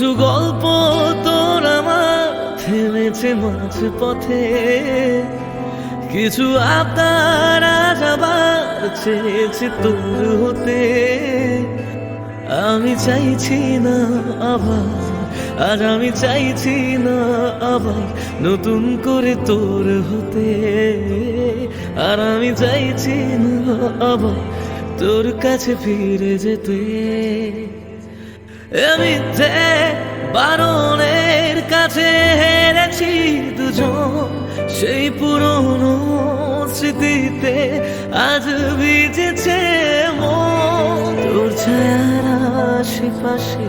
কিছু গল্প তোর আমার থেমেছে মাঝ পথে, কিছু আবদার আজ আবার চেয়েছে তোর হতে। আমি চাইছি না আবার, আজ আমি চাইছি না আবার নতুন করে তোর হতে। আর আমি চাইছি না আবার তোর কাছে ফিরে যেতে। মিথ্যে বারণের কাছে হেরেছি দুজন, সেই পুরনো স্মৃতিতে আজ ভিজেছে মন। তোর ছায়ার আশেপাশে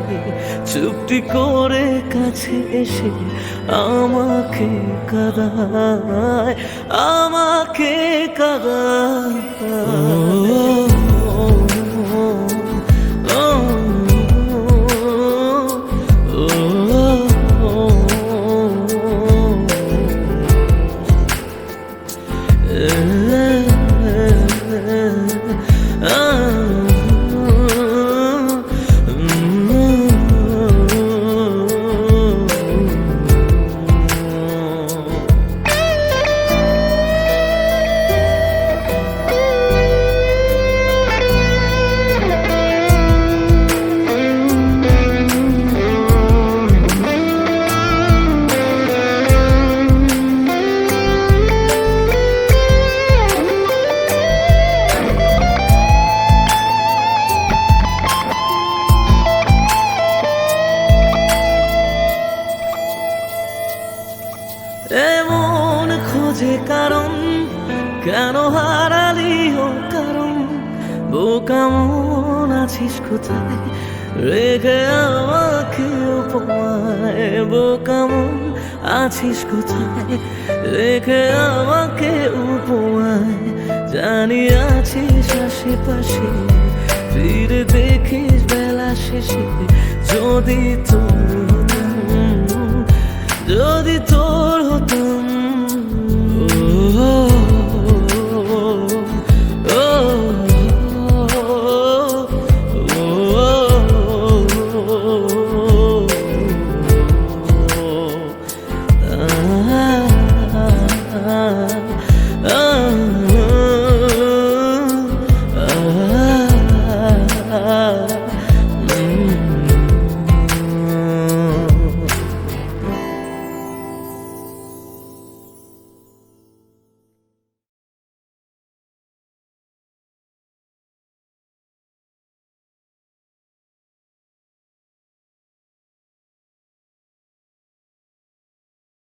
চুপটি করে কাছে এসে আমাকে কাঁদায়, আমাকে কাঁদায়। এমন খোঁজে কারণ, কেন হারালি ও কারণ? বোকা মন আছিস কোথায় রেখে আমাকে উপমায়? বোকা মন আছিস কোথায় রেখে আমাকে উপমায়? জানি আছিস আশেপাশে, ফিরে দেখিস বেলা শেষে যদি তোর, যদি